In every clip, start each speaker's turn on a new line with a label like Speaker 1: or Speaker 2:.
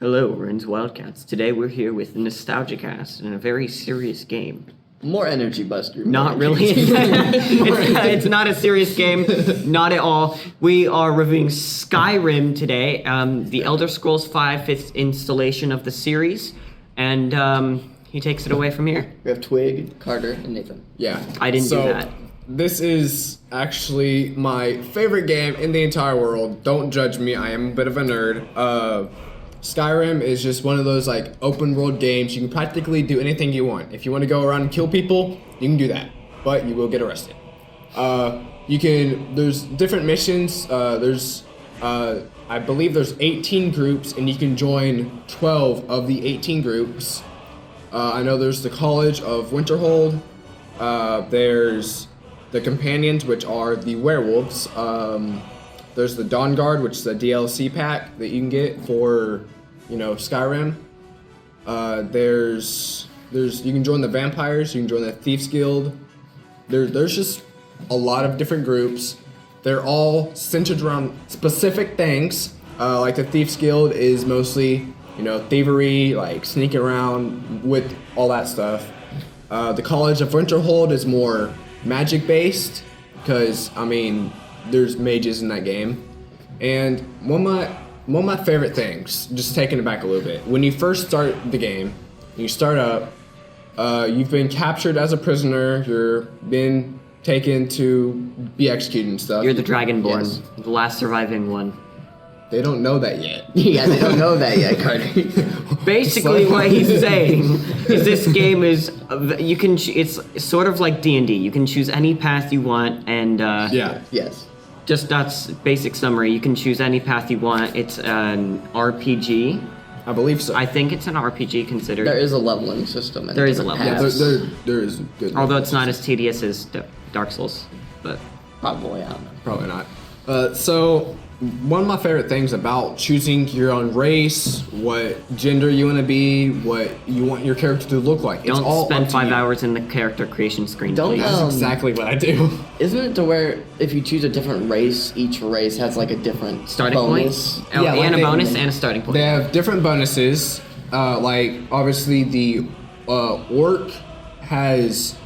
Speaker 1: Hello, Ren's Wildcats. Today we're here with the Nostalgia Cast and a very serious game.
Speaker 2: More energy buster.
Speaker 1: Not really. It's not a serious game. Not at all. We are reviewing Skyrim today, the Elder Scrolls V 5th installation of the series, and he takes it away from here.
Speaker 2: We have Twig, Carter, and Nathan.
Speaker 3: Yeah.
Speaker 1: I didn't do that.
Speaker 3: This is actually my favorite game in the entire world. Don't judge me, I am a bit of a nerd. Skyrim is just one of those like open world games. You can practically do anything you want. If you want to go around and kill people, you can do that, but you will get arrested. There's different missions. I believe there's 18 groups, and you can join 12 of the 18 groups. I know there's the College of Winterhold. There's the Companions, which are the werewolves. There's the Dawn Guard, which is a DLC pack that you can get for, Skyrim. You can join the vampires, you can join the Thieves Guild. There's just a lot of different groups. They're all centered around specific things. Like the Thieves Guild is mostly, thievery, like sneaking around with all that stuff. The College of Winterhold is more magic based, because there's mages in that game. And one of my favorite things, just taking it back a little bit, when you first start the game, you start up, you've been captured as a prisoner, you're been taken to be executed and stuff.
Speaker 1: You're the Dragonborn,
Speaker 2: Yes.
Speaker 1: the last surviving one.
Speaker 3: They don't know that yet.
Speaker 2: Yeah, they don't know that yet, Carter.
Speaker 1: Basically, what he's saying is this game is it's sort of like D&D. You can choose any path you want, and
Speaker 3: Yeah.
Speaker 2: Yes.
Speaker 1: just that's basic summary. You can choose any path you want. It's an RPG.
Speaker 3: I believe so.
Speaker 1: I think it's an RPG considered.
Speaker 2: There is a leveling system. And
Speaker 1: There is a
Speaker 2: different
Speaker 1: leveling
Speaker 2: paths.
Speaker 3: there is good.
Speaker 1: Although it's not as tedious as Dark Souls, but
Speaker 2: Probably, I don't know.
Speaker 3: Probably not. So one of my favorite things about choosing your own race, what gender you want to be, what you want your character to look like. It's
Speaker 1: don't
Speaker 3: all
Speaker 1: spend
Speaker 3: up to
Speaker 1: 5
Speaker 3: you.
Speaker 1: hours in the character creation screen,
Speaker 2: Don't
Speaker 1: please.
Speaker 3: That's exactly what I do.
Speaker 2: Isn't it to where if you choose a different race, each race has like a different
Speaker 1: Starting
Speaker 2: bonus?
Speaker 1: point? Oh,
Speaker 3: Yeah, like
Speaker 1: and a
Speaker 3: they-
Speaker 1: bonus and a starting point.
Speaker 3: They have different bonuses. Like obviously the orc has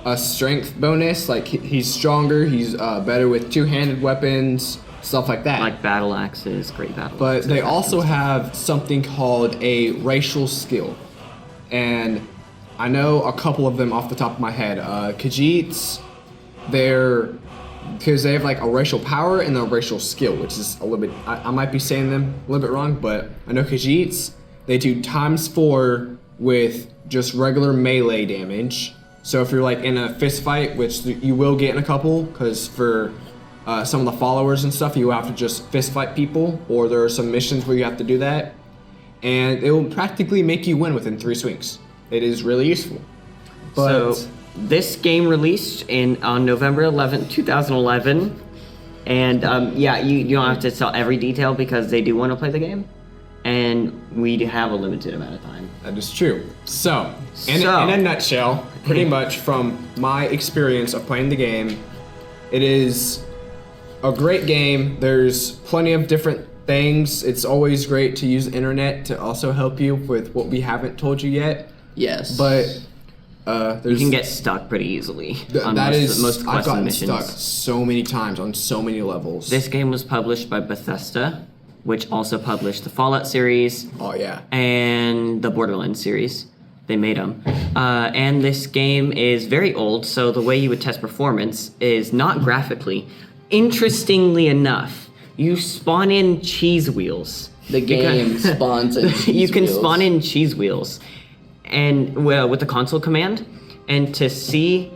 Speaker 3: a strength bonus. Like he's stronger. He's better with two-handed weapons, stuff like that.
Speaker 1: Like battle axes, great battle
Speaker 3: But
Speaker 1: axes.
Speaker 3: they also have something called a racial skill. And I know a couple of them off the top of my head. Khajiits, because they have like a racial power and a racial skill, which is a little bit, I might be saying them a little bit wrong, but I know Khajiits, they do ×4 with just regular melee damage. So if you're like in a fist fight, which you will get in a couple, because for some of the followers and stuff, you have to just fist fight people, or there are some missions where you have to do that, and it will practically make you win within 3 swings. It is really useful. But
Speaker 1: So this game released on November 11th, 2011, and you don't have to tell every detail because they do want to play the game, and we have a limited amount of time.
Speaker 3: that is true. So, in a nutshell, pretty much from my experience of playing the game, it is a great game. There's plenty of different things. It's always great to use the internet to also help you with what we haven't told you yet.
Speaker 2: Yes.
Speaker 3: But
Speaker 1: You can get stuck pretty easily on
Speaker 3: that
Speaker 1: most
Speaker 3: I've
Speaker 1: quests and
Speaker 3: gotten
Speaker 1: missions.
Speaker 3: stuck so many times on so many levels.
Speaker 1: This game was published by Bethesda, which also published the Fallout series
Speaker 3: Oh yeah.
Speaker 1: and the Borderlands series. They made them. And this game is very old, so the way you would test performance is not graphically. Interestingly enough, you spawn in cheese wheels.
Speaker 2: the game spawns in cheese
Speaker 1: You can
Speaker 2: wheels.
Speaker 1: spawn in cheese wheels, and with the console command, and to see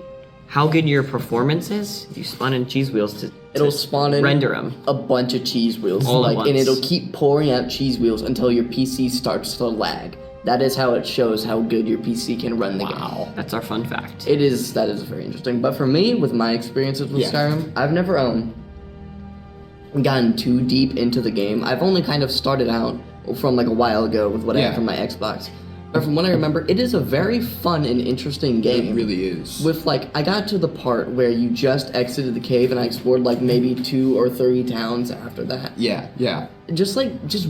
Speaker 1: how good your performance is, you spawn in cheese wheels to
Speaker 2: It'll spawn in
Speaker 1: render them.
Speaker 2: a bunch of cheese wheels,
Speaker 1: All at
Speaker 2: and
Speaker 1: once.
Speaker 2: it'll keep pouring out cheese wheels until your PC starts to lag. That is how it shows how good your PC can run the game.
Speaker 1: That's our fun fact.
Speaker 2: That is very interesting. But for me, with my experiences with
Speaker 3: Yeah.
Speaker 2: Skyrim, I've never gotten too deep into the game. I've only kind of started out from like a while ago with what I
Speaker 3: Yeah.
Speaker 2: have from my Xbox. From what I remember, it is a very fun and interesting game.
Speaker 3: It really is.
Speaker 2: With I got to the part where you just exited the cave and I explored maybe 2 or 3 towns after that.
Speaker 3: Yeah.
Speaker 2: Just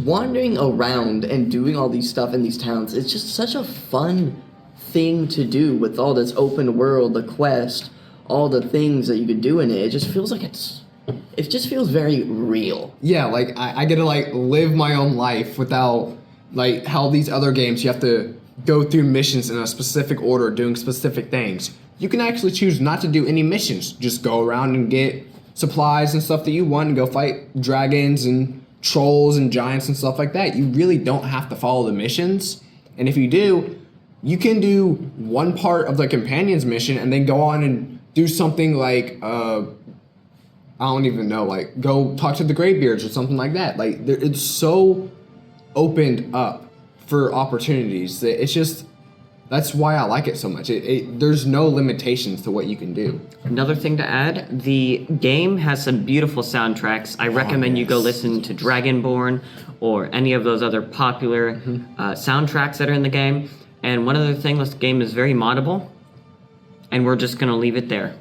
Speaker 2: wandering around and doing all these stuff in these towns, it's just such a fun thing to do with all this open world, the quest, all the things that you could do in it. It just feels it just feels very real.
Speaker 3: Yeah, I get to live my own life without how these other games you have to go through missions in a specific order, doing specific things. You can actually choose not to do any missions. Just go around and get supplies and stuff that you want and go fight dragons and trolls and giants and stuff like that. You really don't have to follow the missions. And if you do, you can do one part of the companion's mission and then go on and do something I don't even know, go talk to the Greybeards or something like that. It's so opened up for opportunities that it's just, that's why I like it so much. There's no limitations to what you can do.
Speaker 1: Another thing to add, the game has some beautiful soundtracks. I recommend you go listen to Dragonborn or any of those other popular soundtracks that are in the game. And one other thing, this game is very moddable, and we're just going to leave it there.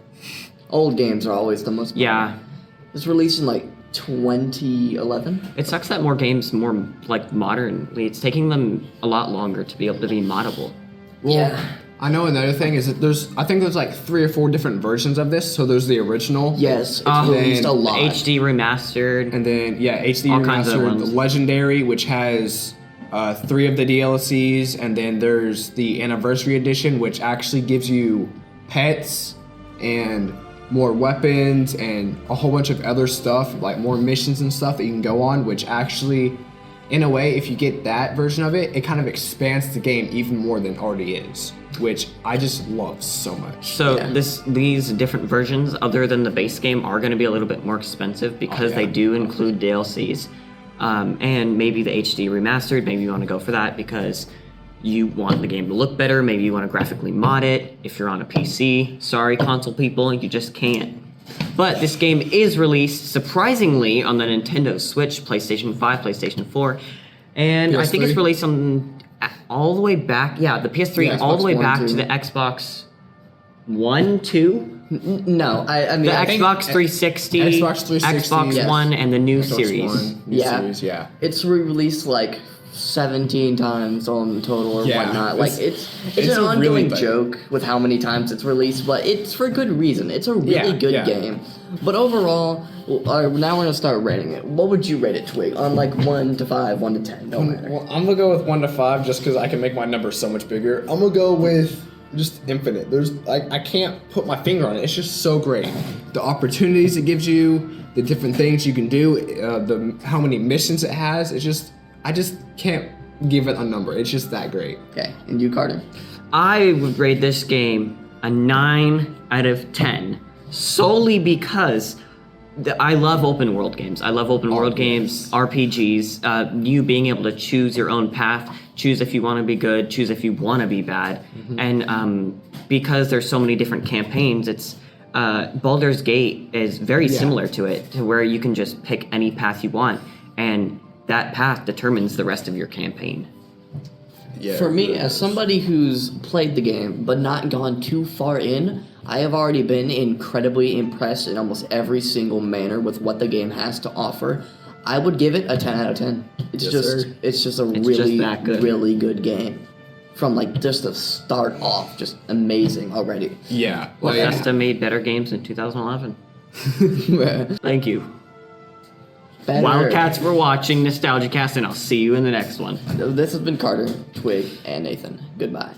Speaker 2: Old games are always the most.
Speaker 1: Yeah.
Speaker 2: It's released in 2011.
Speaker 1: It sucks that more games, modernly, it's taking them a lot longer to be able to be moddable.
Speaker 3: Well,
Speaker 2: Yeah.
Speaker 3: I know another thing is that I think there's 3 or 4 different versions of this. So there's the original.
Speaker 2: Yes, it's released a lot.
Speaker 1: HD remastered.
Speaker 3: And then, HD
Speaker 1: All kinds of
Speaker 3: Remastered,
Speaker 1: ones.
Speaker 3: Legendary, which has 3 of the DLCs. And then there's the Anniversary Edition, which actually gives you pets and more weapons and a whole bunch of other stuff, more missions and stuff that you can go on, which actually, in a way, if you get that version of it, it kind of expands the game even more than it already is, which I just love so much.
Speaker 1: So
Speaker 2: Yeah.
Speaker 1: these different versions, other than the base game, are going to be a little bit more expensive because they do include DLCs. And maybe the HD Remastered, maybe you want to go for that because you want the game to look better, maybe you want to graphically mod it. If you're on a PC, sorry console people, you just can't. But this game is released, surprisingly, on the Nintendo Switch, PlayStation 5, PlayStation 4, and I think it's
Speaker 3: PS3?
Speaker 1: released on all the way back, the PS3,
Speaker 2: Yeah,
Speaker 1: all the way
Speaker 2: Xbox One,
Speaker 1: back
Speaker 2: too.
Speaker 1: to the Xbox One, 2?
Speaker 2: No, I mean,
Speaker 1: The
Speaker 2: I think
Speaker 1: Xbox 360,
Speaker 3: Xbox 360,
Speaker 1: Xbox
Speaker 2: yes.
Speaker 1: One, and the new
Speaker 3: Xbox
Speaker 1: series.
Speaker 3: One, new
Speaker 2: Yeah.
Speaker 3: series, yeah.
Speaker 2: it's re-released 17 times on total or
Speaker 3: Yeah,
Speaker 2: whatnot.
Speaker 3: it's
Speaker 2: It's an
Speaker 3: a really
Speaker 2: ongoing
Speaker 3: big-
Speaker 2: joke with how many times it's released, but it's for good reason. It's a really good
Speaker 3: yeah.
Speaker 2: game. But overall, now we're gonna start rating it. What would you rate it, Twig? On 1 to 5, 1 to 10, don't matter.
Speaker 3: Well, I'm gonna go with 1 to 5 just because I can make my number so much bigger. I'm gonna go with just infinite. There's I can't put my finger on it. It's just so great. The opportunities it gives you, the different things you can do, how many missions it has. I just can't give it a number. It's just that great.
Speaker 2: Okay, and you, Carter?
Speaker 1: I would rate this game a 9 out of 10, solely because I love open world games. I love open world games, RPGs, you being able to choose your own path, choose if you want to be good, choose if you want to be bad. And because there's so many different campaigns, it's Baldur's Gate is very similar to it, to where you can just pick any path you want, and that path determines the rest of your campaign.
Speaker 3: Yeah.
Speaker 2: For me, as somebody who's played the game but not gone too far in, I have already been incredibly impressed in almost every single manner with what the game has to offer. I would give it a 10 out of 10. It's
Speaker 3: Yes,
Speaker 2: just
Speaker 3: sir.
Speaker 2: it's just a
Speaker 1: It's
Speaker 2: really
Speaker 1: just that good.
Speaker 2: really good game. From just the start off, just amazing already.
Speaker 3: Yeah.
Speaker 1: Bethesda made better games in 2011. Thank you.
Speaker 2: Better.
Speaker 1: Wildcats for watching Nostalgia Cast, and I'll see you in the next one.
Speaker 2: This has been Carter, Twig, and Nathan. Goodbye.